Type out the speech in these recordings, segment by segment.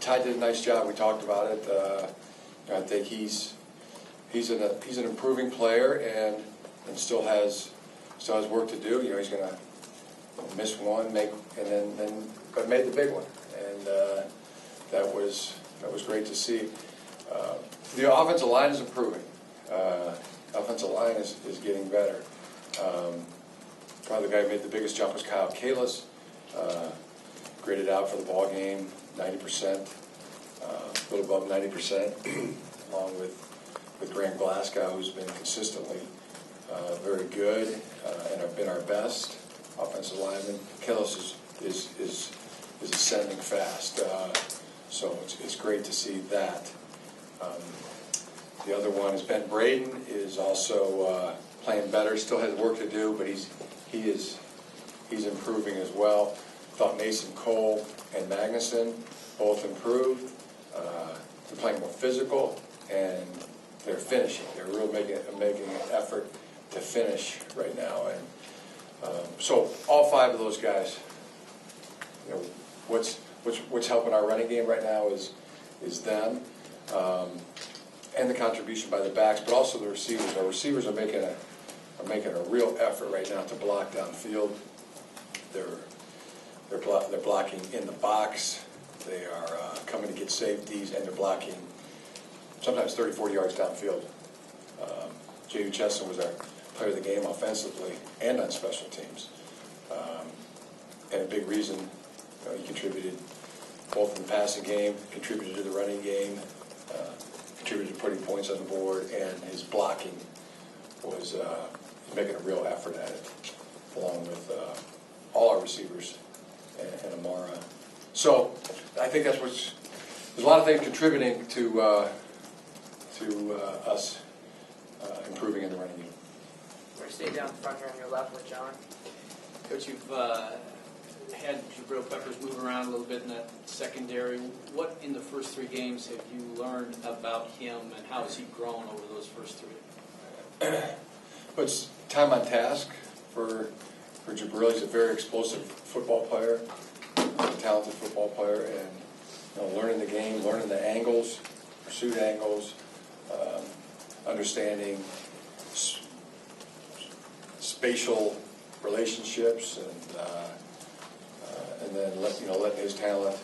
Ty did a nice job. We talked about it. I think he's an improving player and still has work to do. He's going to miss one, and then but made the big one, and that was great to see. The offensive line is improving. Offensive line is getting better. Probably the guy who made the biggest jump was Kyle Kalis. Graded out for the ball game, 90%, a little above 90%, along with Graham Glasgow, who's been consistently very good and have been our best offensive lineman. Kalis is ascending fast, so it's great to see that. The other one is Ben Braden is also playing better. Still has work to do, but he's improving as well. Thought Mason Cole and Magnuson both improved. They're playing more physical and they're finishing. They're really making an effort to finish right now. And so all five of those guys, what's helping our running game right now is them. And the contribution by the backs, but also the receivers. Our receivers are making a real effort right now to block downfield. They're blocking in the box. They are coming to get safeties, and they're blocking sometimes 30, 40 yards downfield. J.U. Chesson was our player of the game offensively and on special teams, and a big reason he contributed both in the passing game, contributed to the running game. Contributed to putting points on the board, and his blocking was he's making a real effort at it, along with all our receivers and Amara. So I think there's a lot of things contributing to us improving in the running game. We're going to stay down front here on your left with John. Coach, you've had Jabril Peppers move around a little bit in that secondary. What in the first three games have you learned about him, and how has he grown over those first three? But it's time on task for Jabril. He's a very explosive football player, a talented football player, and learning the game, learning the angles, pursuit angles, understanding spatial relationships, and then letting his talent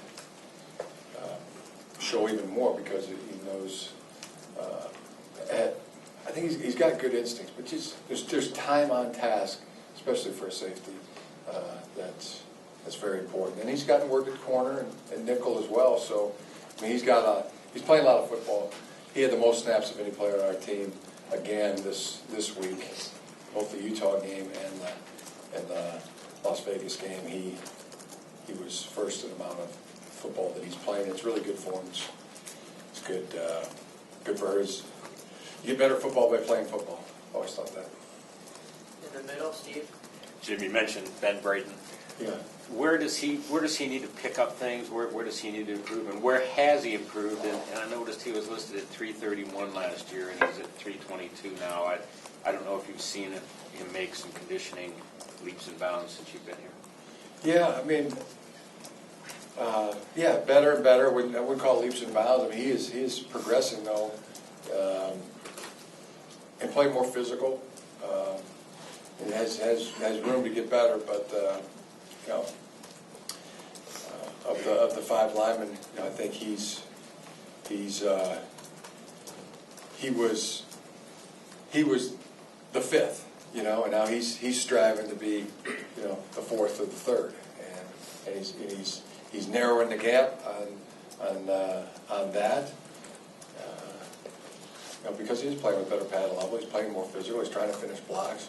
show even more, because he knows. I think he's got good instincts, but there's time on task, especially for a safety. That's very important, and he's gotten work at corner and nickel as well. So he's playing a lot of football. He had the most snaps of any player on our team again this week, both the Utah game and the Las Vegas game. He was first in the amount of football that he's playing. It's really good for him. It's good for his. You get better at football by playing football. Always thought that. In the middle, Steve. Jim, you mentioned Ben Braden. Yeah. Where does he need to pick up things? Where does he need to improve? And where has he improved? And I noticed he was listed at 331 last year, and he's at 322 now. I don't know if you've seen him make some conditioning leaps and bounds since you've been here. Yeah, I mean, better and better. I wouldn't call it leaps and bounds. I mean, he is progressing though, and playing more physical. It has room to get better, but of the five linemen, I think he was the fifth, and now he's striving to be, the fourth or the third, and he's narrowing the gap on that. Because he's playing with better pad level, he's playing more physical, he's trying to finish blocks.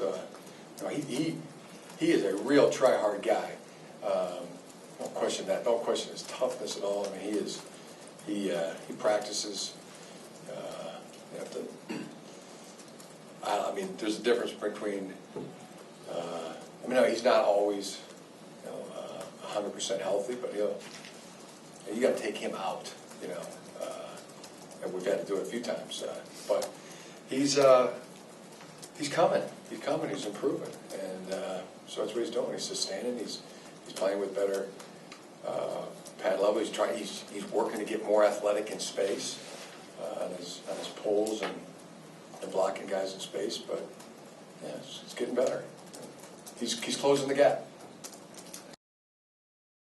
He is a real try-hard guy. Don't question that. Don't question his toughness at all. I mean, he practices. There's a difference between. He's not always 100% healthy, but you got to take him out. And we've had to do it a few times. But he's coming. He's coming. He's improving, and so that's what he's doing. He's sustaining. He's playing with better pad level. He's working to get more athletic in space on his pulls and blocking guys in space. But yeah, it's getting better. He's closing the gap.